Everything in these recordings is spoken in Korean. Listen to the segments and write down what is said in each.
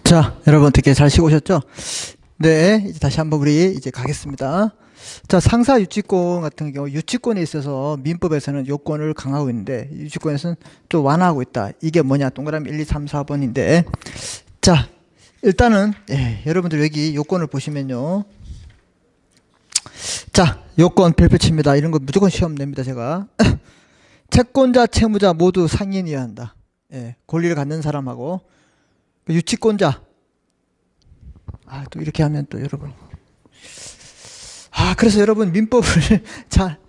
자, 여러분 어떻게 잘 쉬고 오셨죠? 네, 이제 다시 한번 우리 이제 가겠습니다. 자, 상사 유치권 같은 경우 유치권에 있어서 민법에서는 요건을 강화하고 있는데 유치권에서는 좀 완화하고 있다. 이게 뭐냐? 동그라미 1, 2, 3, 4번인데 자, 일단은 여러분들 여기 요건을 보시면요. 자, 요건 별표칩니다. 이런 거 무조건 시험 냅니다, 제가. 채권자, 채무자 모두 상인이어야 한다. 권리를 갖는 사람하고 유치권자. 또 이렇게 하면 또 여러분. 그래서 여러분 민법을 자,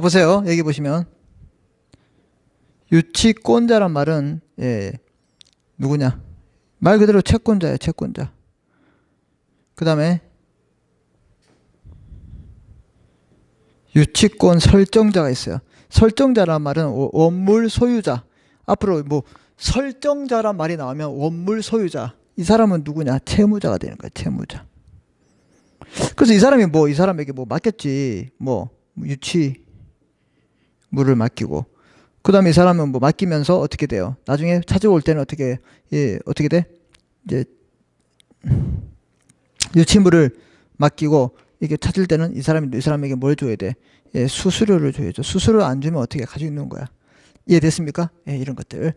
보세요. 여기 보시면. 유치권자란 말은, 누구냐? 말 그대로 채권자예요, 채권자. 그 다음에, 유치권 설정자가 있어요. 설정자란 말은 원물 소유자. 앞으로 뭐, 설정자란 말이 나오면 원물 소유자. 이 사람은 누구냐? 채무자가 되는 거야, 채무자. 그래서 이 사람에게 맡겼지. 유치물을 맡기고. 그 다음에 이 사람은 맡기면서 어떻게 돼요? 나중에 찾아올 때는 어떻게 돼? 이제, 유치물을 맡기고, 이게 찾을 때는 이 사람에게 뭘 줘야 돼? 수수료를 줘야죠. 수수료 안 주면 어떻게 가지고 있는 거야? 이해됐습니까? 이런 것들.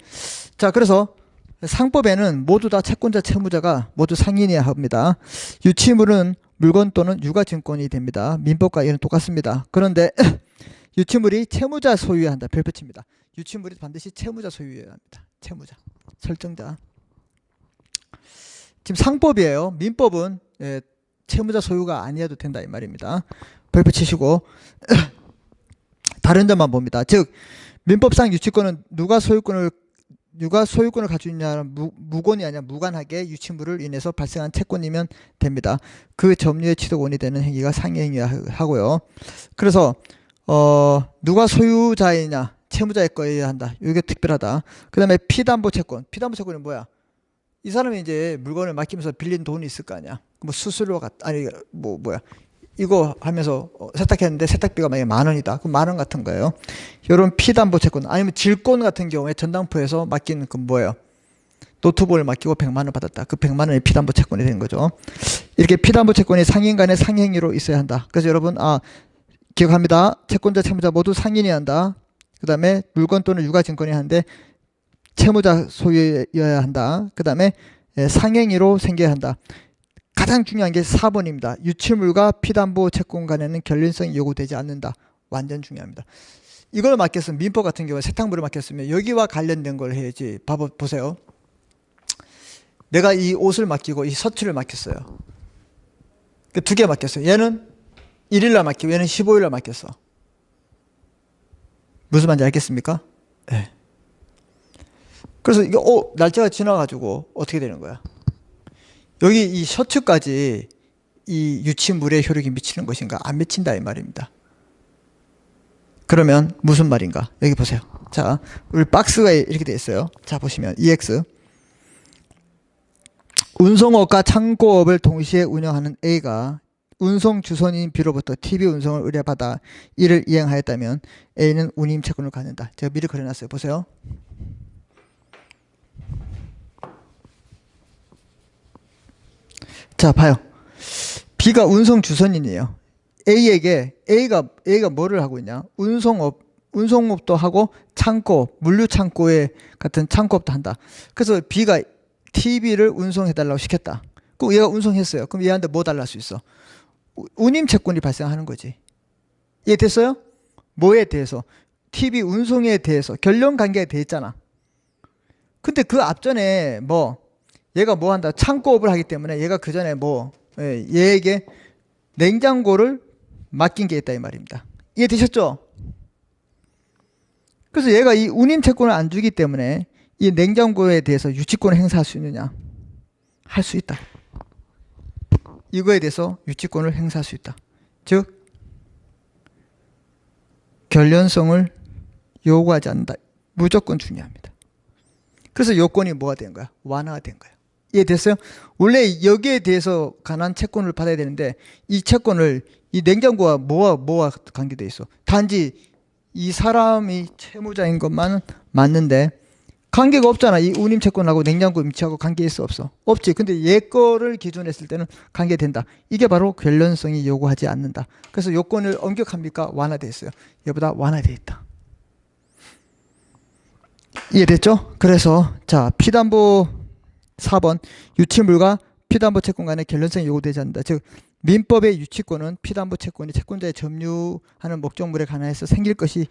자, 그래서 상법에는 모두 다 채권자, 채무자가 모두 상인이어야 합니다. 유치물은 물건 또는 유가증권이 됩니다. 민법과 이는 똑같습니다. 그런데 유치물이 채무자 소유해야 한다. 별표칩니다. 유치물이 반드시 채무자 소유해야 합니다. 채무자, 설정자. 지금 상법이에요. 민법은 채무자 소유가 아니어도 된다 이 말입니다. 별표치시고 다른 점만 봅니다. 즉 민법상 유치권은 누가 소유권을 가지고 있냐는 무권이 아니라 무관하게 유치물을 인해서 발생한 채권이면 됩니다. 그 점유의 취득원이 되는 행위가 상해행위야 하고요. 그래서 누가 소유자이냐 채무자의 거여야 한다. 이게 특별하다. 그 다음에 피담보 채권. 피담보 채권이 뭐야? 이 사람이 이제 물건을 맡기면서 빌린 돈이 있을 거 아니야. 수수료가 이거 하면서 세탁했는데 세탁비가 만약에 10,000원이다. 그럼 10,000원 같은 거예요. 이런 피담보 채권 아니면 질권 같은 경우에 전당포에서 맡긴 그 뭐예요? 노트북을 맡기고 100만 원 받았다. 그 100만 원이 피담보 채권이 되는 거죠. 이렇게 피담보 채권이 상인 간의 상행위로 있어야 한다. 그래서 여러분 기억합니다. 채권자, 채무자 모두 상인이어야 한다. 그 다음에 물건 또는 유가증권이 하는데 채무자 소유여야 한다. 그 다음에 상행위로 생겨야 한다. 가장 중요한 게 4번입니다. 유치물과 피담보 채권 간에는 결린성이 요구되지 않는다. 완전 중요합니다. 이걸 맡겼으면 민법 같은 경우에 세탁물을 맡겼으면 여기와 관련된 걸 해야지. 보세요. 내가 이 옷을 맡기고 이 셔츠를 맡겼어요. 두 개 맡겼어요. 얘는 1일날 맡기고 얘는 15일날 맡겼어. 무슨 말인지 알겠습니까? 네. 그래서 이게 날짜가 지나가지고 어떻게 되는 거야? 여기 이 셔츠까지 이 유치물의 효력이 미치는 것인가? 안 미친다 이 말입니다. 그러면 무슨 말인가? 여기 보세요. 자, 우리 박스가 이렇게 되어 있어요. 자, 보시면 EX 운송업과 창고업을 동시에 운영하는 A가 운송 주선인 B로부터 TV 운송을 의뢰받아 이를 이행하였다면 A는 운임 채권을 갖는다. 제가 미리 그려놨어요. 보세요. 자, 봐요. B가 운송 주선인이에요. A가 뭐를 하고 있냐? 운송업도 하고 물류 창고에 같은 창고업도 한다. 그래서 B가 TV를 운송해달라고 시켰다. 그럼 얘가 운송했어요. 그럼 얘한테 뭐 달랄 수 있어? 운임 채권이 발생하는 거지. 이해됐어요? 뭐에 대해서? TV 운송에 대해서 결론 관계에 대해 있잖아. 근데 그 앞전에 얘가 뭐 한다? 창고업을 하기 때문에 얘가 그 전에 얘에게 냉장고를 맡긴 게 있다 이 말입니다. 이해되셨죠? 그래서 얘가 이 운임 채권을 안 주기 때문에 이 냉장고에 대해서 유치권을 행사할 수 있느냐? 할 수 있다. 이거에 대해서 유치권을 행사할 수 있다. 즉 결련성을 요구하지 않는다. 무조건 중요합니다. 그래서 요건이 뭐가 된 거야? 완화가 된 거야. 이해됐어요? 원래 여기에 대해서 관한 채권을 받아야 되는데 이 채권을 이 냉장고와 뭐와 관계되어 있어? 단지 이 사람이 채무자인 것만 맞는데 관계가 없잖아. 이 운임 채권하고 냉장고 임차하고 관계 있어 없어? 없지. 근데 얘 거를 기준했을 때는 관계된다. 이게 바로 결론성이 요구하지 않는다. 그래서 요건을 엄격합니까? 완화돼 있어요. 얘보다 완화돼 있다. 이해됐죠? 그래서 자 피담보 4번 유치물과 피담보 채권 간의 결론성이 요구되지 않는다. 즉 민법의 유치권은 피담보 채권이 채권자의 점유하는 목적물에 관해서 생길 것이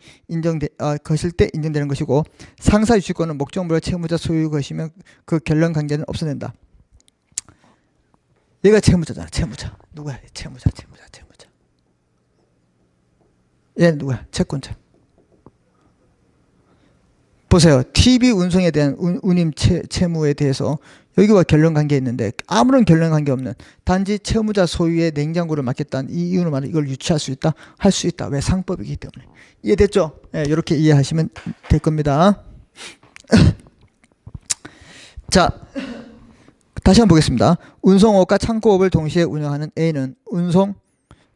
것일 때 인정되는 것이고 상사 유치권은 목적물과 채무자 소유 것이면 그 결론 관계는 없어낸다. 얘가 채무자잖아. 채무자. 누구야? 채무자. 얘는 누구야? 채권자. 보세요. TV 운송에 대한 운임 채무에 대해서 여기와 결론 관계 있는데 아무런 결론 관계 없는 단지 채무자 소유의 냉장고를 맡겼다는 이 이유로 말하면 이걸 유치할 수 있다? 할 수 있다. 왜? 상법이기 때문에. 이해됐죠? 네, 이렇게 이해하시면 될 겁니다. 자, 다시 한번 보겠습니다. 운송업과 창고업을 동시에 운영하는 A는 운송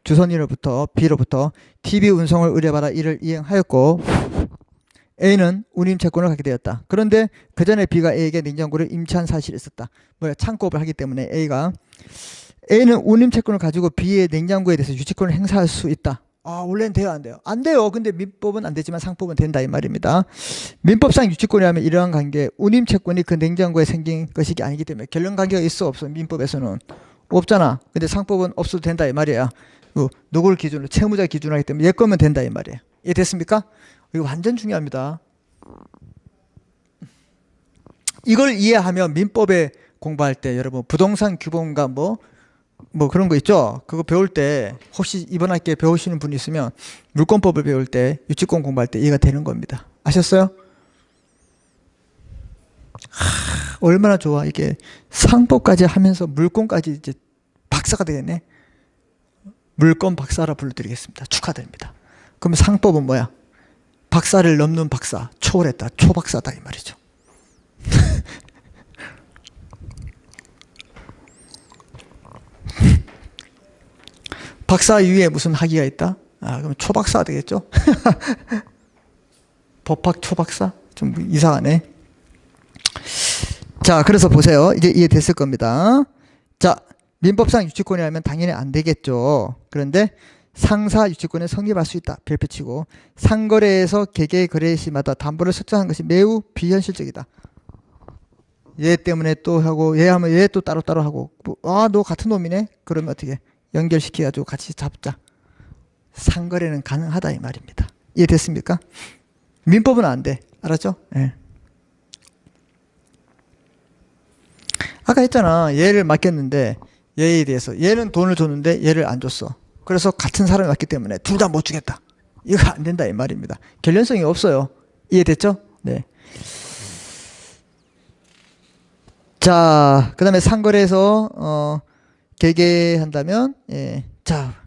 주선인으로부터 B로부터 TV 운송을 의뢰받아 이를 이행하였고 A는 운임 채권을 갖게 되었다. 그런데 그 전에 B가 A에게 냉장고를 임차한 사실이 있었다. 창고업을 하기 때문에 A는 운임 채권을 가지고 B의 냉장고에 대해서 유치권을 행사할 수 있다. 원래는 돼요, 안 돼요? 안 돼요. 근데 민법은 안 되지만 상법은 된다 이 말입니다. 민법상 유치권이라면 이러한 관계, 운임 채권이 그 냉장고에 생긴 것이 아니기 때문에 결론 관계가 있어 없어? 민법에서는 없잖아. 근데 상법은 없어도 된다 이 말이야. 누구를 기준으로? 채무자 기준으로 하기 때문에 얘 거면 된다 이 말이에요. 이해됐습니까? 이거 완전 중요합니다. 이걸 이해하면 민법에 공부할 때 여러분 부동산 규범과 뭐 그런 거 있죠? 그거 배울 때 혹시 이번 학기에 배우시는 분이 있으면 물권법을 배울 때 유치권 공부할 때 이해가 되는 겁니다. 아셨어요? 얼마나 좋아. 이게 상법까지 하면서 물권까지 이제 박사가 되겠네. 물권 박사라 불러드리겠습니다. 축하드립니다. 그럼 상법은 뭐야? 박사를 넘는 박사, 초월했다, 초박사다 이 말이죠. 박사 이후에 무슨 학위가 있다? 그럼 초박사가 되겠죠? 법학 초박사? 좀 이상하네. 자, 그래서 보세요. 이제 이해됐을 겁니다. 자, 민법상 유치권이라면 당연히 안 되겠죠. 그런데 상사 유치권에 성립할 수 있다. 별표치고 상거래에서 개개의 거래 시마다 담보를 설정한 것이 매우 비현실적이다. 얘 때문에 또 하고 얘 하면 얘 또 따로따로 하고 너 같은 놈이네? 그러면 어떻게 연결시켜가지고 같이 잡자. 상거래는 가능하다 이 말입니다. 이해됐습니까? 민법은 안 돼. 알았죠? 네. 아까 했잖아. 얘를 맡겼는데 얘에 대해서 얘는 돈을 줬는데 얘를 안 줬어. 그래서 같은 사람이 왔기 때문에 둘 다 못 주겠다. 이거 안 된다 이 말입니다. 결론성이 없어요. 이해됐죠? 네. 자, 그 다음에 상거래에서 개개한다면 자,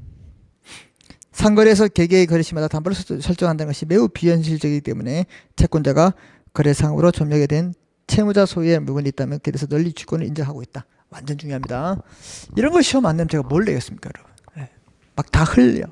상거래에서 개개의 거래 시마다 담보를 설정한다는 것이 매우 비현실적이기 때문에 채권자가 거래상으로 점유하게 된 채무자 소유의 물건이 있다면 그래서 널리 유치권을 인정하고 있다. 완전 중요합니다. 이런 걸 시험 안 내면 제가 뭘 내겠습니까, 여러분? 막 다 흘려.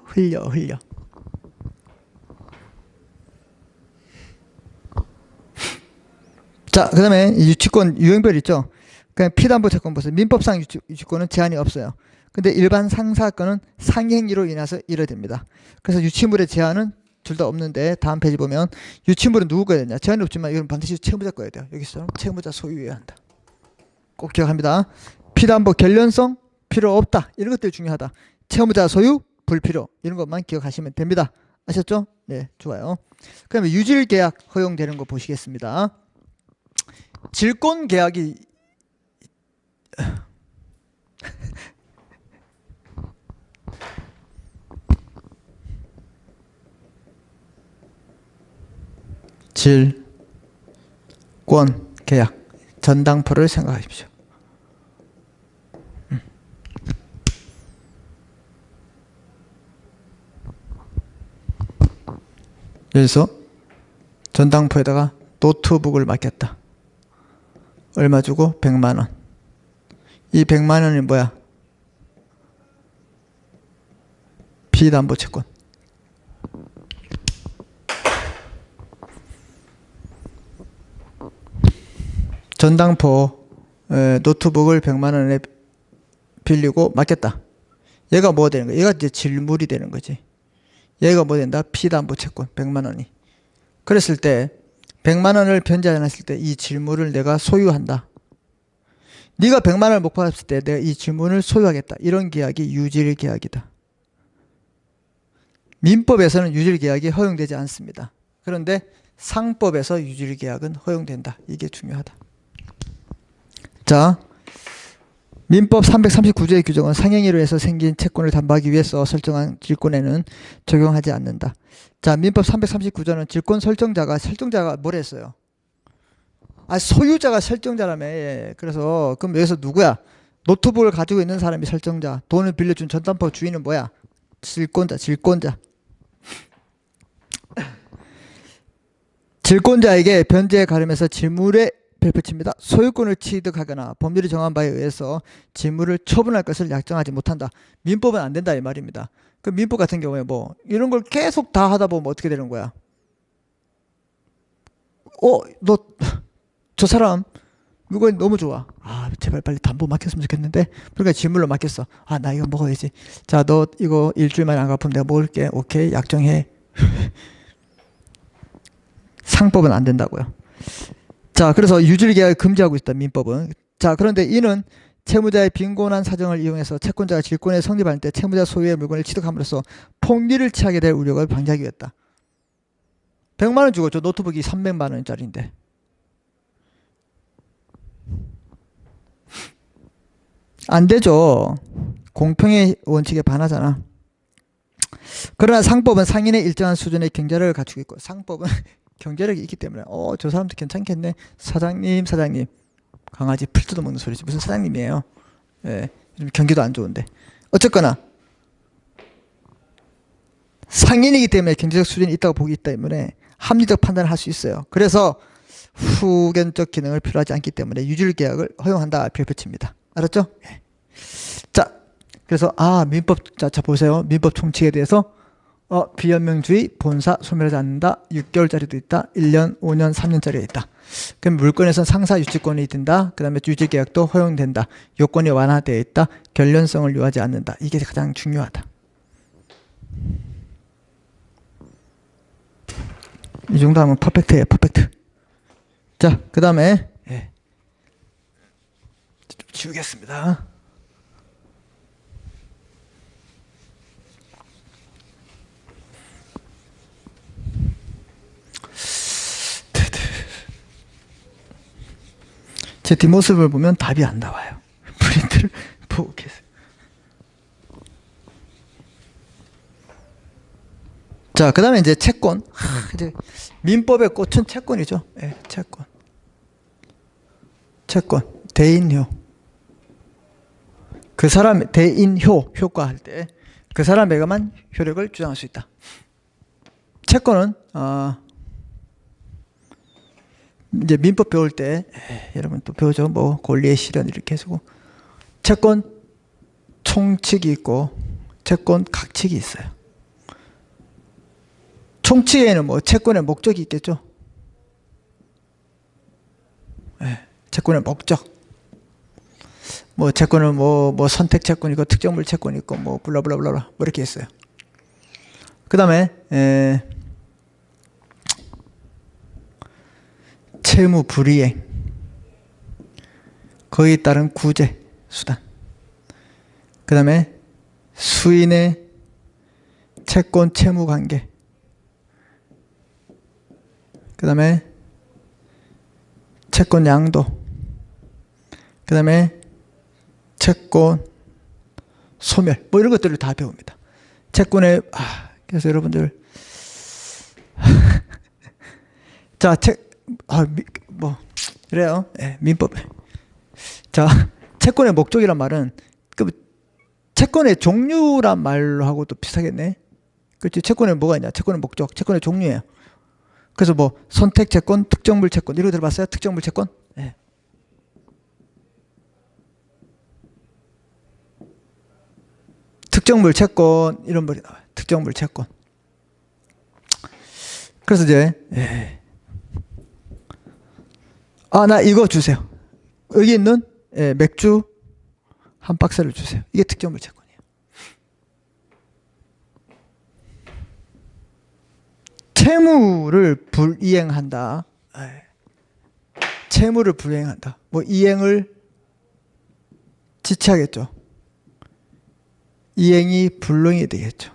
자, 그 다음에 유치권 유형별 있죠? 그냥 피담보 채권 보세요. 민법상 유치권은 제한이 없어요. 근데 일반 상사건은 상행위로 인해서 이뤄됩니다. 그래서 유치물의 제한은 둘 다 없는데 다음 페이지 보면 유치물은 누구 거야 되냐? 제한이 없지만 이건 반드시 채무자 거야 돼요. 여기서 채무자 소유해야 한다. 꼭 기억합니다. 피담보 결론성 필요 없다. 이런 것들이 중요하다. 채무자 소유 불필요 이런 것만 기억하시면 됩니다. 아셨죠? 네, 좋아요. 그다음에 유질 계약 허용되는 거 보시겠습니다. 질권 계약이 질권 계약 전당포를 생각하십시오. 여기서 전당포에다가 노트북을 맡겼다. 얼마 주고? 100만 원. 이 100만 원이 뭐야? 피담보 채권. 전당포 노트북을 100만 원에 빌리고 맡겼다. 얘가 뭐 되는 거야? 얘가 이제 질물이 되는 거지. 얘가 뭐 된다? 피담보채권 100만 원이. 그랬을 때 100만 원을 변제해놨을 때 이 질물을 내가 소유한다. 네가 100만 원을 못 받았을 때 내가 이 질문을 소유하겠다. 이런 계약이 유질계약이다. 민법에서는 유질계약이 허용되지 않습니다. 그런데 상법에서 유질계약은 허용된다. 이게 중요하다. 자, 민법 339조의 규정은 상행위로 해서 생긴 채권을 담보하기 위해서 설정한 질권에는 적용하지 않는다. 자, 민법 339조는 질권 설정자가 뭘 했어요? 소유자가 설정자라며. 그래서 그럼 여기서 누구야? 노트북을 가지고 있는 사람이 설정자. 돈을 빌려준 전담포 주인은 뭐야? 질권자. 질권자에게 변제에 가름해서 질물에 별표칩니다. 소유권을 취득하거나 법률이 정한 바에 의해서 질물을 처분할 것을 약정하지 못한다. 민법은 안 된다 이 말입니다. 그 민법 같은 경우에 뭐 이런 걸 계속 다 하다 보면 어떻게 되는 거야? 너 저 사람 이거 너무 좋아. 제발 빨리 담보 맡겼으면 좋겠는데. 그러니까 질물로 맡겼어. 나 이거 먹어야지. 자, 너 이거 일주일 만에 안 갚으면 내가 먹을게. 오케이, 약정해. 상법은 안 된다고요. 자, 그래서 유질계약을 금지하고 있다, 민법은. 자, 그런데 이는 채무자의 빈곤한 사정을 이용해서 채권자가 질권에 성립할 때 채무자 소유의 물건을 취득함으로써 폭리를 취하게 될 우려를 방지하기 위했다. 100만 원 주고 저 노트북이 300만 원짜리인데. 안 되죠. 공평의 원칙에 반하잖아. 그러나 상법은 상인의 일정한 수준의 경제력을 갖추고 있고, 상법은 경제력이 있기 때문에 저 사람도 괜찮겠네. 사장님 강아지 풀 뜯어먹는 소리지. 무슨 사장님이에요. 예, 요즘 경기도 안 좋은데. 어쨌거나 상인이기 때문에 경제적 수준이 있다고 보기 때문에 합리적 판단을 할 수 있어요. 그래서 후견적 기능을 필요하지 않기 때문에 유질계약을 허용한다. 별표칩니다. 알았죠? 예. 자, 그래서 민법. 자 보세요. 민법 총칙에 대해서 비연명주의, 본사, 소멸하지 않는다. 6개월짜리도 있다. 1년, 5년, 3년짜리가 있다. 그럼 물권에서는 상사 유치권이 든다. 그 다음에 유지계약도 허용된다. 요건이 완화되어 있다. 결련성을 요하지 않는다. 이게 가장 중요하다. 이 정도 하면 퍼펙트예요. 퍼펙트. 자, 그 다음에 좀 지우겠습니다. 제 뒷모습을 보면 답이 안 나와요. 프린트를 보고 계세요. 자, 그 다음에 이제 채권. 이제 민법의 꽃은 채권이죠. 채권. 대인효. 그 사람, 대인효. 효과할 때 그 사람에게만 효력을 주장할 수 있다. 채권은, 이제 민법 배울 때 여러분 또 배우죠. 뭐 권리의 실현 이렇게 해서 채권 총칙이 있고 채권 각칙이 있어요. 총칙에는 뭐 채권의 목적이 있겠죠. 채권의 목적. 뭐 채권은 뭐 선택 채권이고 특정물 채권이 있고 뭐 블라블라블라 뭐 이렇게 있어요. 그 다음에 채무 불이행, 거기에 따른 구제 수단. 그 다음에 수인의 채권 채무 관계. 그 다음에 채권 양도. 그 다음에 채권 소멸. 뭐 이런 것들을 다 배웁니다. 채권의 그래서 여러분들 자, 뭐 그래요. 민법. 자, 채권의 목적이란 말은 그 채권의 종류란 말로 하고도 비슷하겠네. 그렇지? 채권에 뭐가 있냐? 채권의 목적, 채권의 종류예요. 그래서 뭐 선택 채권, 특정물 채권 이런 거 들어봤어요? 특정물 채권? 특정물 채권 이런 말이 나와요. 특정물 채권. 그래서 이제 나 이거 주세요. 여기 있는 맥주 한 박스를 주세요. 이게 특정물 채권이에요. 채무를 불이행한다. 채무를 불이행한다. 뭐 이행을 지체하겠죠. 이행이 불능이 되겠죠.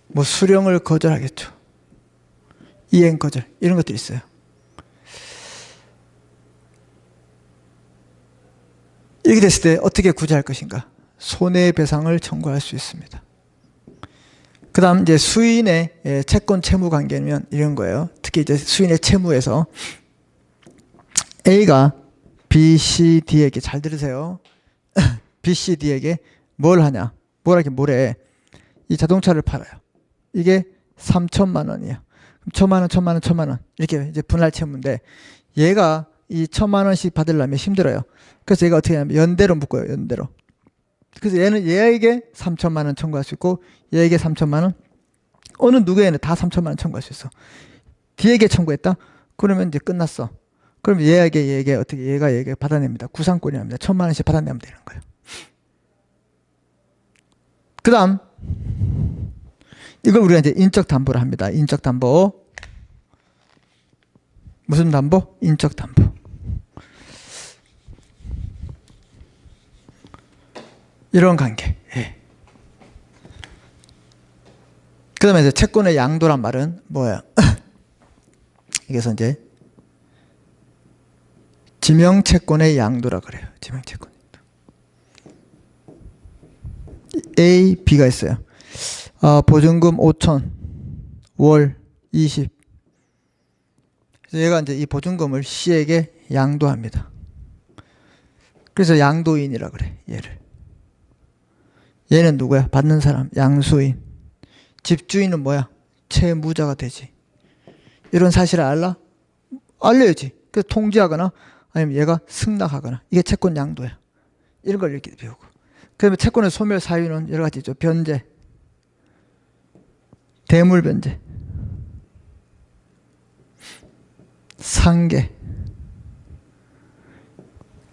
뭐 수령을 거절하겠죠. 이행 거절 이런 것들이 있어요. 이렇게 됐을 때 어떻게 구제할 것인가? 손해배상을 청구할 수 있습니다. 그 다음 이제 수인의 채권 채무 관계면 이런 거예요. 특히 이제 수인의 채무에서 A가 B, C, D에게 잘 들으세요. B, C, D에게 뭘 하냐? 뭐래? 이 자동차를 팔아요. 이게 3천만 원이에요. 그럼 1,000만 원 이렇게 이제 분할 채무인데 얘가 이 1,000만 원씩 받으려면 힘들어요. 그래서 얘가 어떻게 하냐면 연대로 묶어요. 연대로. 그래서 얘는 얘에게 3천만 원 청구할 수 있고 얘에게 3천만 원, 어느 누구에는 다 3천만 원 청구할 수 있어. D에게 청구했다? 그러면 이제 끝났어. 그럼 얘에게 어떻게 얘가 받아냅니다. 구상권이 납니다. 1,000만 원씩 받아내면 되는 거예요. 그 다음 이걸 우리가 이제 인적 담보를 합니다. 인적 담보. 무슨 담보? 인적 담보. 이런 관계. 그 다음에 이제 채권의 양도란 말은 뭐야? 이게서 이제 지명채권의 양도라 그래요. 지명채권. A, B가 있어요. 보증금 5천, 월 20. 그래서 얘가 이제 이 보증금을 C에게 양도합니다. 그래서 양도인이라 그래, 얘를. 얘는 누구야? 받는 사람, 양수인. 집주인은 뭐야? 채무자가 되지. 이런 사실을 알라? 알려야지. 그래서 통지하거나 아니면 얘가 승낙하거나. 이게 채권 양도야. 이런 걸 이렇게 배우고. 그다음에 채권의 소멸 사유는 여러 가지 있죠. 변제, 대물 변제, 상계,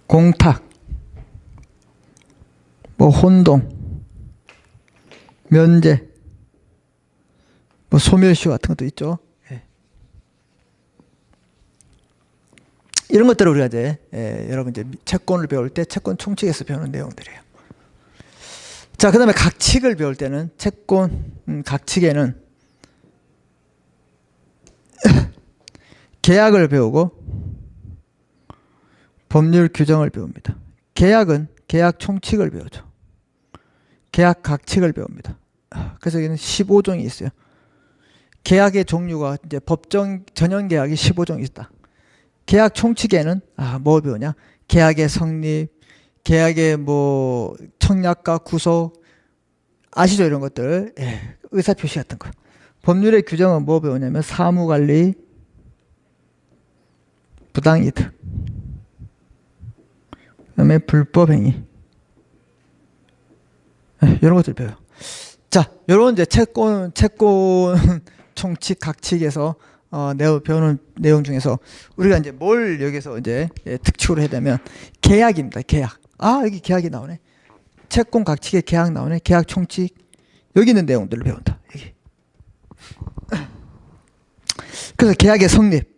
공탁, 뭐 혼동, 면제, 뭐 소멸시효 같은 것도 있죠. 이런 것들을 우리가 이제 여러분 이제 채권을 배울 때 채권 총칙에서 배우는 내용들이에요. 자, 그다음에 각칙을 배울 때는 채권 각칙에는 계약을 배우고 법률 규정을 배웁니다. 계약은 계약 총칙을 배우죠. 계약 각칙을 배웁니다. 그래서 여기는 15종이 있어요. 계약의 종류가 이제 법정 전형 계약이 15종이 있다. 계약 총칙에는 뭐 배우냐? 계약의 성립, 계약의 뭐 청약과 구속 아시죠? 이런 것들. 의사표시 같은 거. 법률의 규정은 뭐 배우냐면 사무관리, 부당이득, 그다음에 불법행위, 이런 것들 배워요. 자, 이런 이제 채권 총칙 각칙에서 배우는 내용 중에서 우리가 이제 뭘 여기서 이제 특축을 해야 되면 계약입니다. 계약. 여기 계약이 나오네. 채권 각칙에 계약 나오네. 계약 총칙. 여기 있는 내용들을 배운다. 여기. 그래서 계약의 성립.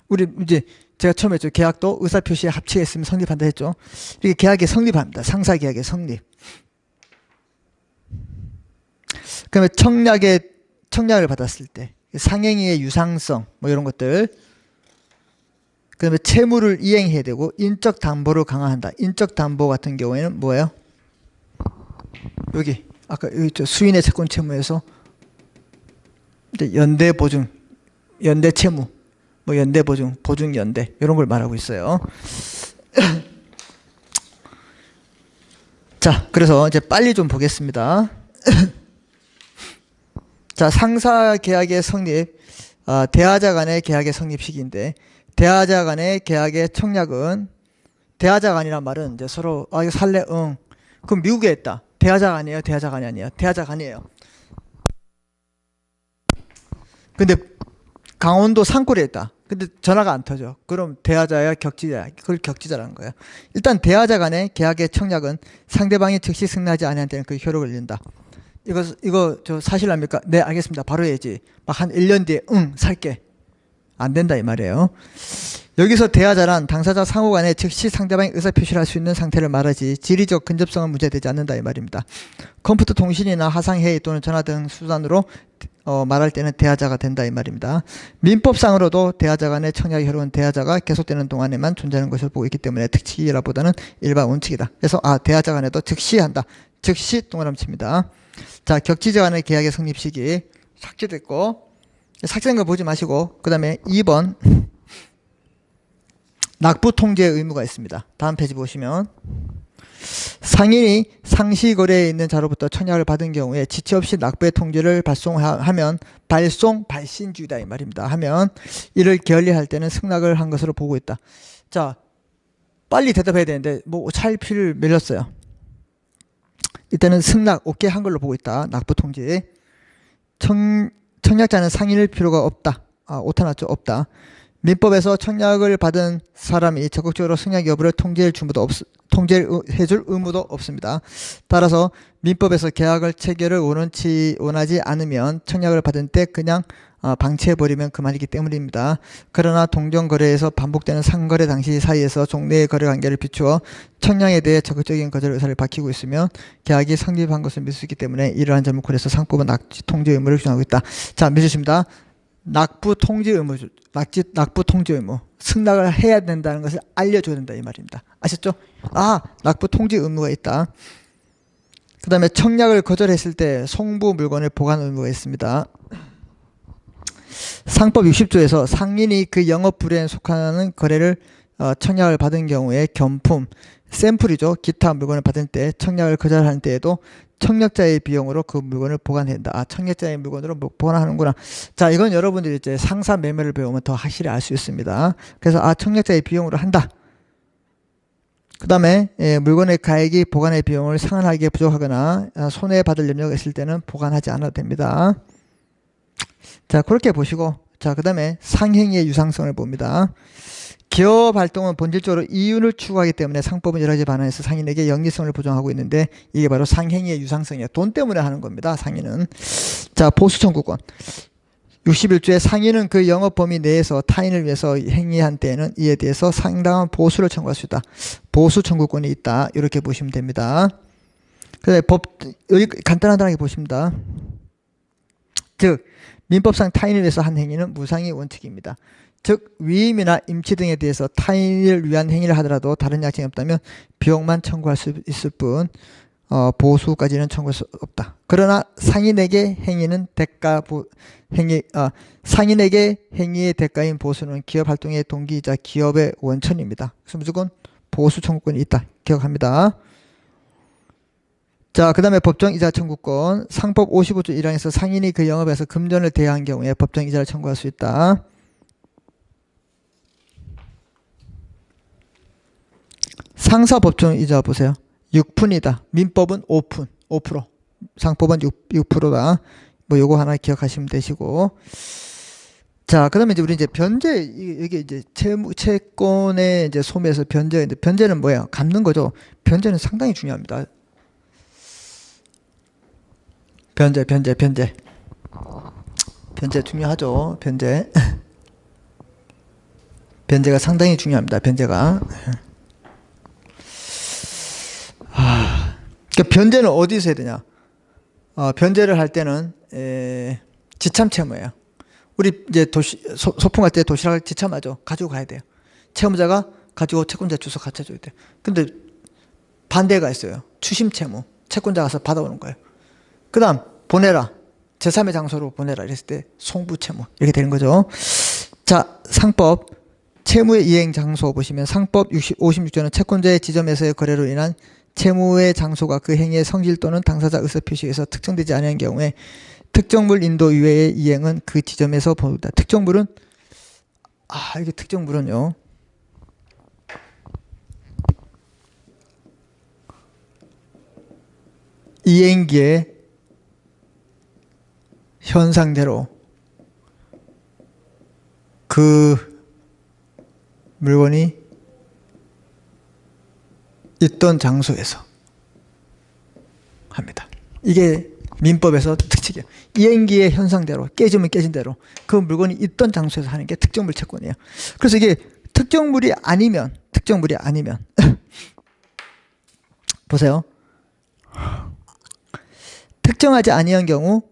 우리 이제 제가 처음에 했죠. 계약도 의사표시에 합치가 있으면 성립한다 했죠. 이게 계약의 성립합니다. 상사계약의 성립. 그다음에 청약을 받았을 때 상행위의 유상성 뭐 이런 것들. 그다음에 채무를 이행해야 되고 인적 담보를 강화한다. 인적 담보 같은 경우에는 뭐예요? 여기 아까 여기 있죠. 수인의 채권 채무에서 이제 연대 보증, 연대 채무, 뭐 연대 보증, 보증 연대 이런 걸 말하고 있어요. 자, 그래서 이제 빨리 좀 보겠습니다. 자, 상사 계약의 성립, 대하자 간의 계약의 성립 시기인데, 대하자 간의 계약의 청약은, 대하자 간이란 말은 이제 서로, 이거 살래? 응. 그럼 미국에 했다. 대하자 간이에요? 대하자 간이 아니에요? 대하자 간이에요. 근데 강원도 산골에 했다. 근데 전화가 안 터져. 그럼 대하자야 격지자야. 그걸 격지자라는 거예요. 일단 대하자 간의 계약의 청약은 상대방이 즉시 승낙하지 않은 때는 그 효력을 잃는다. 이거 저 사실랍니까? 네, 알겠습니다. 바로 해야지. 막 한 1년 뒤에 살게. 안 된다 이 말이에요. 여기서 대하자란 당사자 상호 간에 즉시 상대방의 의사표시를 할 수 있는 상태를 말하지 지리적 근접성은 문제되지 않는다 이 말입니다. 컴퓨터 통신이나 화상회의 또는 전화 등 수단으로 말할 때는 대하자가 된다 이 말입니다. 민법상으로도 대하자 간의 청약의 효력은 대하자가 계속되는 동안에만 존재하는 것을 보고 있기 때문에 특칙이라보다는 일반 원칙이다. 그래서 대하자 간에도 즉시 한다. 즉시 동그라미칩니다. 자, 격지자 간의 계약의 성립 시기 삭제됐고, 삭제된 거 보지 마시고, 그 다음에 2번 납부 통지의 의무가 있습니다. 다음 페이지 보시면 상인이 상시거래에 있는 자로부터 청약을 받은 경우에 지체 없이 납부의 통지를 발송하면 발신주의다 이 말입니다. 하면 이를 결리할 때는 승낙을 한 것으로 보고 있다. 자, 빨리 대답해야 되는데 뭐 차일피를 밀렸어요. 이때는 승낙 오케이 한 걸로 보고 있다. 납부 통지. 청약자는 상인일 필요가 없다. 오타 났죠? 없다. 민법에서 청약을 받은 사람이 적극적으로 승낙 여부를 통지해줄 의무도 없습니다. 따라서 민법에서 계약을 체결을 원하지 않으면 청약을 받은 때 그냥 방치해버리면 그만이기 때문입니다. 그러나 동정거래에서 반복되는 상거래 당시 사이에서 종래의 거래관계를 비추어 청약에 대해 적극적인 거절 의사를 밝히고 있으면 계약이 성립한 것을 믿을 수 있기 때문에 이러한 점을 고려해서 상법은 낙지 통지 의무를 규정하고 있다. 자, 믿으십니다. 납부 통지 의무, 납부 통지 의무, 승낙을 해야 된다는 것을 알려줘야 된다 이 말입니다. 아셨죠? 납부 통지 의무가 있다. 그 다음에 청약을 거절했을 때 송부 물건을 보관 의무가 있습니다. 상법 60조에서 상인이 그 영업 불에 속하는 거래를 청약을 받은 경우에 겸품, 샘플이죠. 기타 물건을 받을 때 청약을 거절하는 때에도 청약자의 비용으로 그 물건을 보관해야 된다. 청약자의 물건으로 보관하는구나. 자, 이건 여러분들이 이제 상사 매매를 배우면 더 확실히 알 수 있습니다. 그래서 청약자의 비용으로 한다. 그 다음에 물건의 가액이 보관의 비용을 상환하기에 부족하거나 손해받을 염려가 있을 때는 보관하지 않아도 됩니다. 자, 그렇게 보시고, 자, 그 다음에 상행위의 유상성을 봅니다. 기업 활동은 본질적으로 이윤을 추구하기 때문에 상법은 여러 가지 반환해서 상인에게 영리성을 보장하고 있는데 이게 바로 상행위의 유상성이에요. 돈 때문에 하는 겁니다. 상인은. 자, 보수 청구권. 61조에 상인은 그 영업 범위 내에서 타인을 위해서 행위한 때에는 이에 대해서 상당한 보수를 청구할 수 있다. 보수 청구권이 있다. 이렇게 보시면 됩니다. 그래서 여기 간단하게 보십니다. 즉, 민법상 타인을 위해서 한 행위는 무상의 원칙입니다. 즉 위임이나 임치 등에 대해서 타인을 위한 행위를 하더라도 다른 약정이 없다면 비용만 청구할 수 있을 뿐 보수까지는 청구할 수 없다. 그러나 상인에게 행위의 대가인 보수는 기업 활동의 동기이자 기업의 원천입니다. 그래서 무조건 보수 청구권이 있다. 기억합니다. 자, 그 다음에 법정이자 청구권. 상법 55조 1항에서 상인이 그 영업에서 금전을 대여한 경우에 법정이자를 청구할 수 있다. 상사 법정이자 보세요. 6푼이다. 민법은 5%. 상법은 6%다. 뭐 요거 하나 기억하시면 되시고. 자, 그다음에 이제 우리 이제 변제, 이게 이제 채권의 이제 소매에서 변제인데, 변제는 뭐예요? 갚는 거죠. 변제는 상당히 중요합니다. 변제 중요하죠. 변제가 상당히 중요합니다. 변제가. 그러니까 변제는 어디서 해야 되냐? 변제를 할 때는 지참 채무예요. 우리 이제 소풍 갈 때 도시락을 지참하죠. 가지고 가야 돼요. 채무자가 가지고 채권자 주소 갖다 줘야 돼요. 근데 반대가 있어요. 추심 채무. 채권자 가서 받아오는 거예요. 그 다음 보내라. 제3의 장소로 보내라. 이랬을 때 송부 채무. 이렇게 되는 거죠. 자, 상법 채무의 이행 장소 보시면 상법 56조는 채권자의 지점에서의 거래로 인한 채무의 장소가 그 행위의 성질 또는 당사자 의사표시에서 특정되지 않은 경우에 특정물 인도 이외의 이행은 그 지점에서 보다. 특정물은 이게 특정물은요. 이행기의 현상대로 그 물건이 있던 장소에서 합니다. 이게 민법에서 특징이에요. 이행기의 현상대로 깨지면 깨진 대로 그 물건이 있던 장소에서 하는 게 특정물 채권이에요. 그래서 이게 특정물이 아니면 보세요. 특정하지 아니한 경우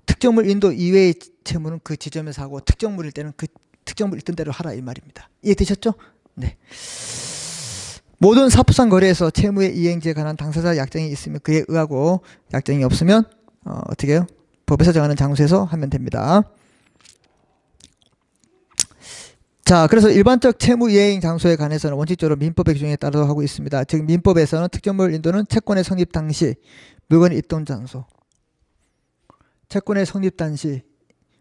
특정물 인도 이외의 채무는 그 지점에서 하고 특정물일 때는 그 특정물 있던 대로 하라 이 말입니다. 이해되셨죠? 네. 모든 사법상 거래에서 채무의 이행지에 관한 당사자 약정이 있으면 그에 의하고 약정이 없으면 어떻게 해요? 법에서 정하는 장소에서 하면 됩니다. 자, 그래서 일반적 채무 이행 장소에 관해서는 원칙적으로 민법의 규정에 따라 하고 있습니다. 즉 민법에서는 특정물 인도는 채권의 성립 당시 물건이 있던 장소, 채권의 성립 당시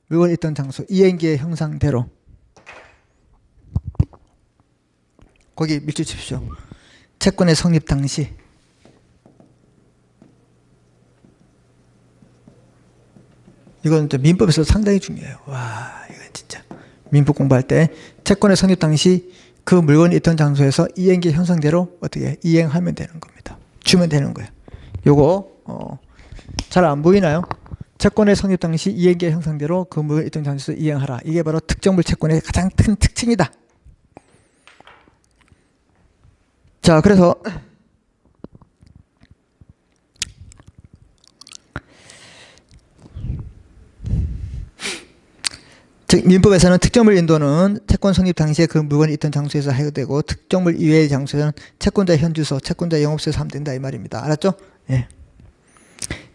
물건이 있던 장소, 이행기의 형상대로 거기 밀주 칩시오. 채권의 성립 당시 이건 민법에서 상당히 중요해요. 와, 이건 진짜 민법 공부할 때 채권의 성립 당시 그 물건이 있던 장소에서 이행기 형상대로 어떻게 이행하면 되는 겁니다. 주면 되는 거예요. 요거 잘 안 보이나요? 채권의 성립 당시 이행기 형상대로 그 물건이 있던 장소에서 이행하라. 이게 바로 특정물 채권의 가장 큰 특징이다. 자, 그래서 즉 민법에서는 특정물 인도는 채권 성립 당시에 그 물건이 있던 장소에서 하게 되고 특정물 이외의 장소에서는 채권자 현주소, 채권자 영업소에서 하면 된다 이 말입니다. 알았죠? 예.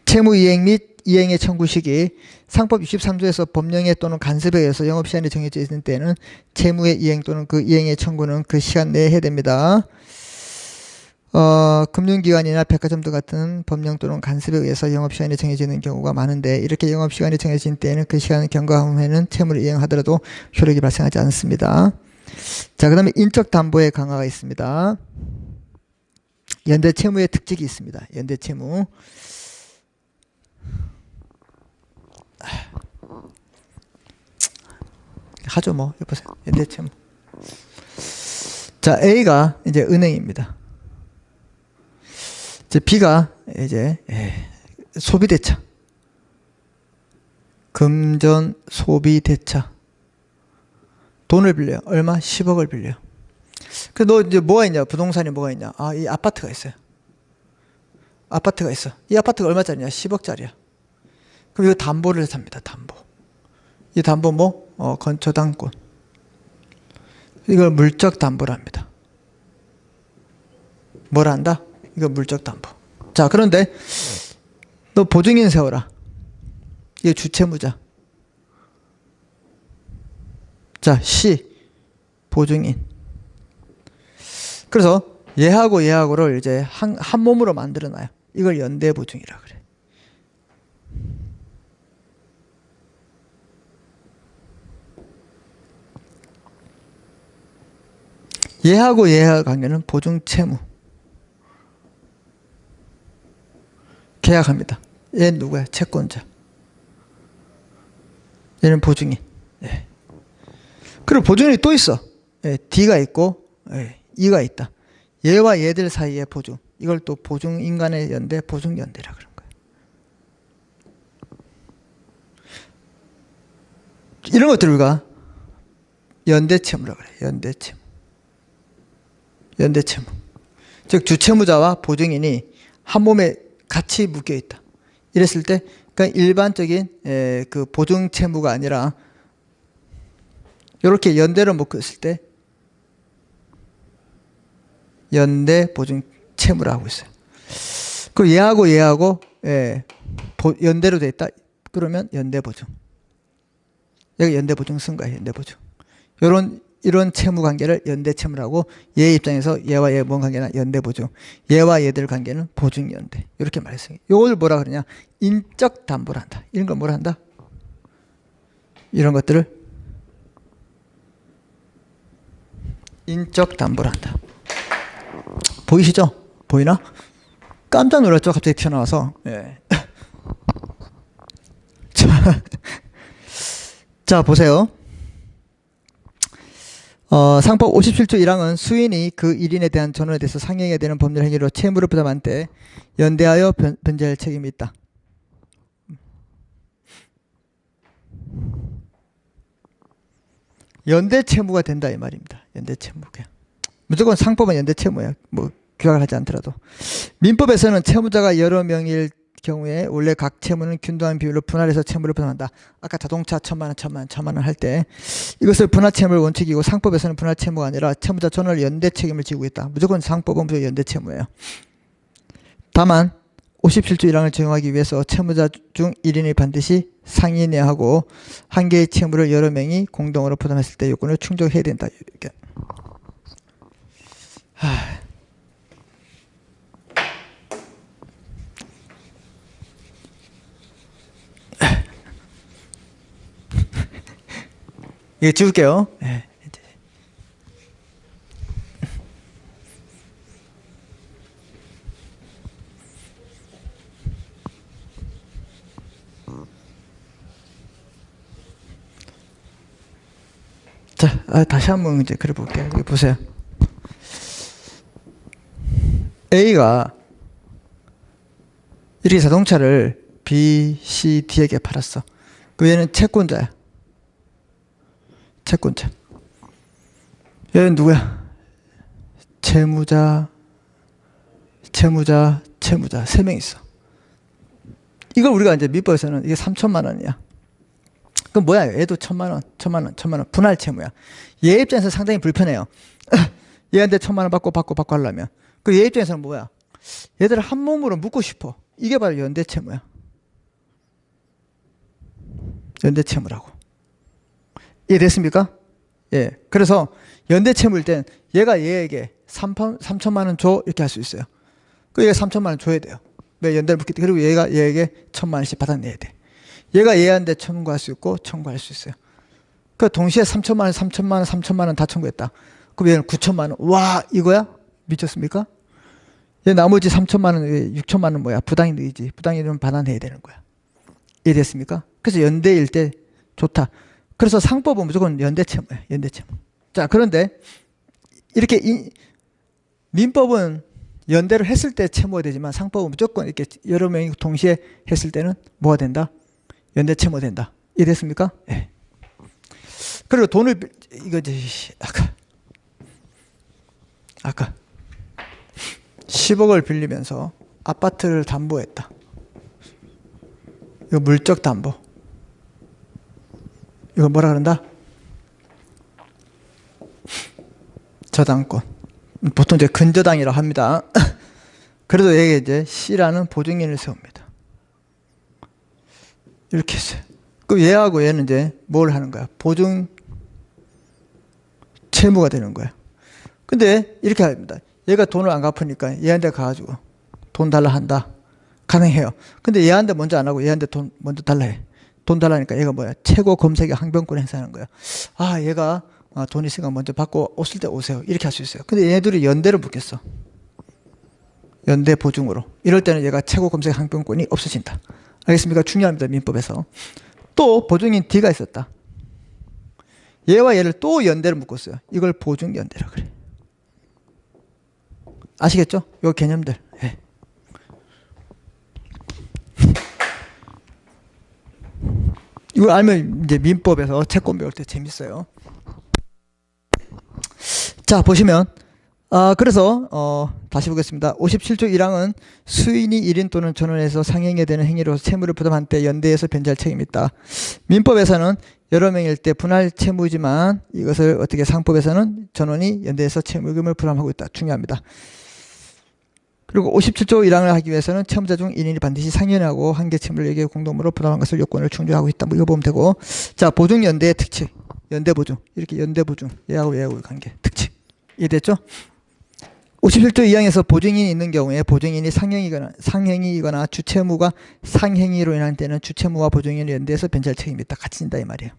채무 이행 및 이행의 청구 시기 상법 63조에서 법령에 또는 간섭에 의해서 영업시간이 정해져 있는 때는 채무의 이행 또는 그 이행의 청구는 그 시간 내에 해야 됩니다. 금융기관이나 백화점도 같은 법령 또는 간섭에 의해서 영업시간이 정해지는 경우가 많은데 이렇게 영업시간이 정해진 때에는 그 시간을 경과한 후에는 채무를 이행하더라도 효력이 발생하지 않습니다. 자, 그 다음에 인적 담보의 강화가 있습니다. 연대 채무의 특징이 있습니다. 연대 채무. 하죠 뭐. 여보세요. 연대 채무. 자, A가 이제 은행입니다. B가 이제 소비대차, 금전 소비대차, 돈을 빌려요. 얼마? 10억을 빌려요. 그래서 너 이제 뭐가 있냐? 부동산이 뭐가 있냐? 아, 이 아파트가 있어요. 아파트가 있어. 이 아파트가 얼마짜리냐? 10억짜리야. 그럼 이거 담보를 삽니다. 담보. 이 담보 뭐? 건초당권. 이걸 물적 담보를 합니다. 뭘 한다? 이거 물적 담보. 자, 그런데 너 보증인 세워라. 이게 주채무자. 자, C 보증인. 그래서 얘하고를 이제 한 몸으로 만들어 놔요. 이걸 연대 보증이라 그래. 얘하고 관계는 보증 채무. 계약합니다. 얘는 누구야? 채권자. 얘는 보증인. 예. 그리고 보증인이 또 있어. 예, D가 있고 E가 있다. 얘와 얘들 사이의 보증. 이걸 또 보증인간의 연대, 보증연대라 그런 거예요. 이런 것들을 우리가 연대채무라고 그래요. 연대채무. 연대채무. 즉 주채무자와 보증인이 한 몸에 같이 묶여 있다. 이랬을 때, 그러니까 일반적인 그 보증 채무가 아니라 이렇게 연대로 묶여 있을 때 연대 보증 채무를 하고 있어요. 그 얘하고 연대로 돼 있다. 그러면 연대 보증. 여기 연대 보증 쓴 거야. 연대 보증. 이런 채무 관계를 연대 채무라고, 얘 입장에서 얘와 얘 뭔 관계나 연대 보증, 얘와 얘들 관계는 보증 연대. 이렇게 말했어요. 이걸 뭐라 그러냐? 인적 담보를 한다. 이런 걸 뭐라 한다? 이런 것들을 인적 담보를 한다. 보이시죠? 보이나? 깜짝 놀랐죠? 갑자기 튀어나와서. 예. 자, 보세요. 상법 57조 1항은 수인이 그 1인에 대한 전원에 대해서 상행해야 되는 법률 행위로 채무를 부담한 때 연대하여 변제할 책임이 있다. 연대 채무가 된다 이 말입니다. 연대 채무가. 무조건 상법은 연대 채무예요. 뭐 규약을 하지 않더라도. 민법에서는 채무자가 여러 명일 경우에 원래 각 채무는 균등한 비율로 분할해서 채무를 부담한다. 아까 자동차 1,000만 원, 1,000만 원 할 때 이것을 분할 채무를 원칙이고 상법에서는 분할 채무가 아니라 채무자 전원 연대 책임을 지고 있다. 무조건 상법은 무조건 연대 채무예요. 다만 57조 1항을 적용하기 위해서 채무자 중 1인이 반드시 상인해야 하고 한 개의 채무를 여러 명이 공동으로 부담했을 때 요건을 충족해야 된다. 이렇게. 이거 지울게요. 네. 자, 다시 한번 이제 그려볼게요. 여기 보세요. A가 이렇게 자동차를 B, C, D에게 팔았어. 그 얘는 채권자야. 채권자. 얘는 누구야? 채무자, 세 명 있어. 이걸 우리가 이제 민법에서는 이게 3천만 원이야. 그럼 뭐야? 얘도 1,000만 원. 분할 채무야. 얘 입장에서 상당히 불편해요. 얘한테 1,000만 원 받고 하려면. 그 얘 입장에서는 뭐야? 얘들을 한 몸으로 묶고 싶어. 이게 바로 연대 채무야. 연대 채무라고. 이해됐습니까? 예. 그래서 연대 채무일 땐 얘가 얘에게 3천만 원 줘 이렇게 할 수 있어요. 그 얘가 3천만 원 줘야 돼요. 왜 연대를 묶기 때문에. 그리고 얘가 얘에게 1,000만 원씩 받아내야 돼. 얘가 얘한테 청구할 수 있고 청구할 수 있어요. 그 동시에 3천만 원 다 청구했다. 그럼 얘는 9천만 원. 와, 이거야? 미쳤습니까? 얘 나머지 3천만 원, 6천만 원 뭐야? 부당이득이지. 부당이득은 받아내야 되는 거야. 이해됐습니까? 그래서 연대일 때 좋다. 그래서 상법은 무조건 연대 채무야. 연대 채무. 자, 그런데 이렇게 민법은 연대를 했을 때 채무가 되지만 상법은 무조건 이렇게 여러 명이 동시에 했을 때는 뭐가 된다? 연대 채무가 된다. 이해됐습니까? 예. 그리고 돈을 이거 이제 아까 10억을 빌리면서 아파트를 담보했다. 이거 물적 담보. 이거 뭐라 그런다? 저당권. 보통 이제 근저당이라 합니다. 그래도 얘게 이제 C라는 보증인을 세웁니다. 이렇게 했어요. 그럼 얘하고 얘는 이제 뭘 하는 거야? 보증 채무가 되는 거야. 근데 이렇게 합니다. 얘가 돈을 안 갚으니까 얘한테 가가지고 돈 달라 한다. 가능해요. 근데 얘한테 먼저 안 하고 얘한테 돈 먼저 달라 해. 돈 달라니까 얘가 뭐야? 최고 검색의 항변권 행사하는 거야. 아, 얘가 돈 있으니까 먼저 받고 오실 때 오세요. 이렇게 할 수 있어요. 근데 얘네들이 연대를 묻겠어. 연대 보증으로. 이럴 때는 얘가 최고 검색 항변권이 없어진다. 알겠습니까? 중요합니다. 민법에서. 또 보증인 D가 있었다. 얘와 얘를 또 연대를 묶었어요. 이걸 보증연대라 그래. 아시겠죠? 요 개념들. 예. 이거 알면 이제 민법에서 채권 배울 때 재밌어요. 자, 보시면 그래서 다시 보겠습니다. 57조 1항은 수인이 1인 또는 전원에서 상행해야 되는 행위로서 채무를 부담한 때 연대에서 변제할 책임이 있다. 민법에서는 여러 명일 때 분할 채무지만 이것을 어떻게 상법에서는 전원이 연대에서 채무금을 부담하고 있다. 중요합니다. 그리고 57조 1항을 하기 위해서는 채무자 중 1인이 반드시 상연하고 한 개 채무를 여기에 공동으로 부담한 것을 요건을 충족하고 있다. 뭐 이거 보면 되고. 자, 보증연대의 특칙. 연대보증. 이렇게 연대보증. 얘하고 관계. 특칙. 이해됐죠? 57조 2항에서 보증인이 있는 경우에 보증인이 상행이거나 주채무가 상행위로 인한 때는 주채무와 보증인의 연대에서 변제할 책임이 있다. 같이 진다 이 말이에요.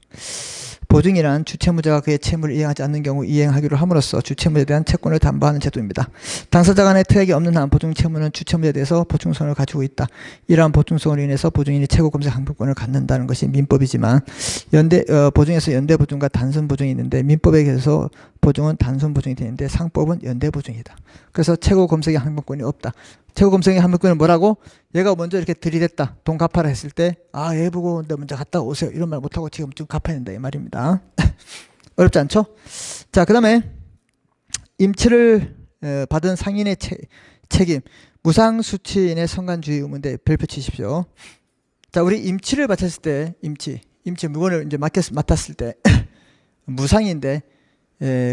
보증이란 주채무자가 그의 채무를 이행하지 않는 경우 이행하기로 함으로써 주채무자에 대한 채권을 담보하는 제도입니다. 당사자 간의 특약이 없는 한 보증 채무는 주채무자에 대해서 보증성을 가지고 있다. 이러한 보증성으로 인해서 보증인이 최고 검색 항변권을 갖는다는 것이 민법이지만 보증에서 연대 보증과 단순 보증이 있는데 민법에 의해서 보증은 단순 보증이 되는데 상법은 연대 보증이다. 그래서 최고 검색의 항변권이 없다. 최고 검색의 항변권은 뭐라고? 얘가 먼저 이렇게 들이댔다. 돈 갚아라 했을 때 얘 보고 너 먼저 갔다 오세요. 이런 말 못하고 지금 갚아야 된다 이 말입니다. 어렵지 않죠? 자, 그 다음에 임치를 받은 상인의 책임 무상수취인의 성간주의 의무인데 별표 치십시오. 자, 우리 임치를 바쳤을 때 임치 물건을 이제 맡았을 때 무상인데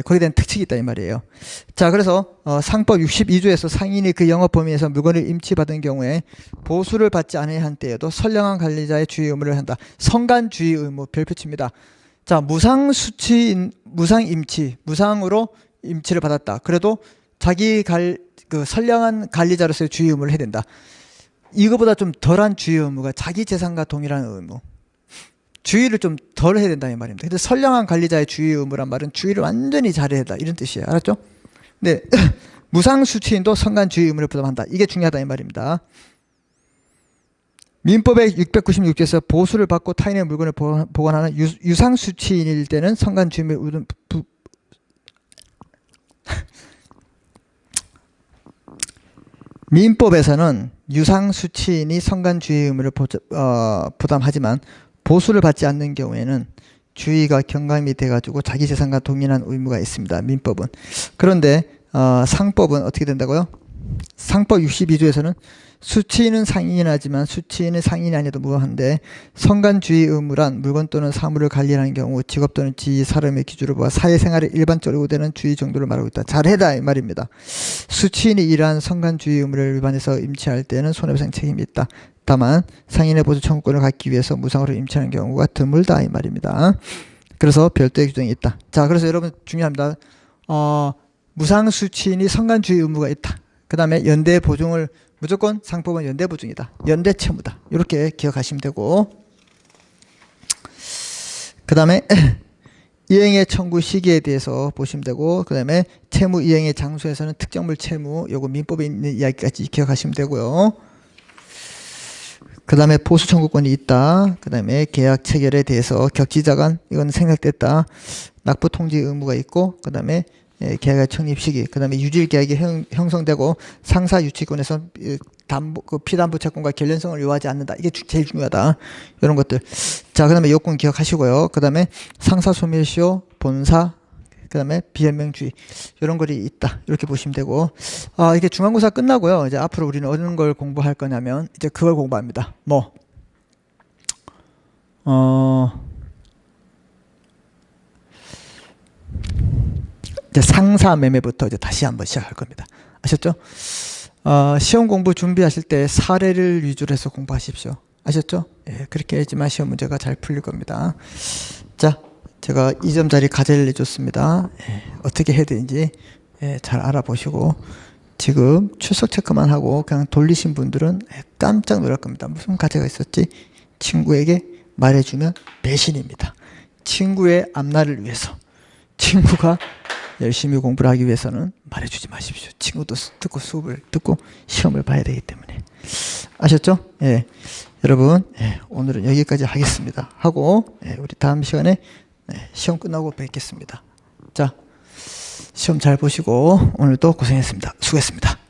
거기에 대한 특칙이 있다 이 말이에요. 자, 그래서 상법 62조에서 상인이 그 영업 범위에서 물건을 임치받은 경우에 보수를 받지 않아야 한 때에도 선량한 관리자의 주의 의무를 한다. 성간주의 의무 별표칩니다. 자, 무상으로 임치를 받았다. 그래도 자기 선량한 관리자로서의 주의 의무를 해야 된다. 이거보다 좀 덜한 주의 의무가 자기 재산과 동일한 의무. 주의를 좀 덜 해야 된다는 말입니다. 근데 선량한 관리자의 주의 의무란 말은 주의를 완전히 잘해야 된다 이런 뜻이에요. 알았죠? 네. 무상수취인도 성간주의 의무를 부담한다. 이게 중요하다 이 말입니다. 민법의 696조에서 보수를 받고 타인의 물건을 보관하는 유상수취인일 때는 성간주의 의무를 민법에서는 유상수취인이 성간주의 의무를 부담하지만 보수를 받지 않는 경우에는 주의가 경감이 돼가지고 자기 재산과 동일한 의무가 있습니다. 민법은. 그런데 상법은 어떻게 된다고요? 상법 62조에서는 수취인은 상인이 하지만 수취인은 상인이 아니어도 무한한데 성간주의 의무란 물건 또는 사물을 관리하는 경우 직업 또는 지위 사람의 기준으로 보아 사회생활에 일반적으로 요구되는 주의 정도를 말하고 있다. 잘해라 이 말입니다. 수취인이 이러한 성간주의 의무를 위반해서 임치할 때는 손해배상 책임이 있다. 다만 상인의 보수 청구권을 갖기 위해서 무상으로 임치하는 경우가 드물다 이 말입니다. 그래서 별도의 규정이 있다. 자, 그래서 여러분 중요합니다. 무상수취인이 성간주의 의무가 있다. 그 다음에 연대 보증을 무조건 상법은 연대 보증이다. 연대 채무다. 이렇게 기억하시면 되고, 그 다음에 이행의 청구 시기에 대해서 보시면 되고, 그 다음에 채무 이행의 장소에서는 특정물 채무, 요거 민법에 있는 이야기까지 기억하시면 되고요. 그 다음에 보수 청구권이 있다. 그 다음에 계약 체결에 대해서 격지자 간 이건 생략됐다. 납부 통지 의무가 있고, 그 다음에 계약의成立 시기, 그 다음에 유질 계약이 형성되고 상사 유치권에서 피담보 채권과 결련성을 요하지 않는다. 이게 제일 중요하다. 이런 것들. 자, 그 다음에 요건 기억하시고요. 그 다음에 상사 소멸시효, 본사, 그 다음에 비현명주의 이런 것이 있다. 이렇게 보시면 되고, 이게 중간고사 끝나고요. 이제 앞으로 우리는 어느 걸 공부할 거냐면 이제 그걸 공부합니다. 이제 상사 매매부터 이제 다시 한번 시작할 겁니다. 아셨죠? 시험 공부 준비하실 때 사례를 위주로 해서 공부하십시오. 아셨죠? 예, 그렇게 해야지만 시험 문제가 잘 풀릴 겁니다. 자, 제가 2점짜리 과제를 내줬습니다. 예, 어떻게 해야 되는지 잘 알아보시고, 지금 출석 체크만 하고 그냥 돌리신 분들은 깜짝 놀랄 겁니다. 무슨 과제가 있었지? 친구에게 말해주면 배신입니다. 친구의 앞날을 위해서, 친구가 열심히 공부를 하기 위해서는 말해주지 마십시오. 친구도 듣고 수업을 듣고 시험을 봐야 되기 때문에. 아셨죠? 예. 여러분, 오늘은 여기까지 하겠습니다. 하고 우리 다음 시간에 시험 끝나고 뵙겠습니다. 자, 시험 잘 보시고 오늘도 고생했습니다. 수고했습니다.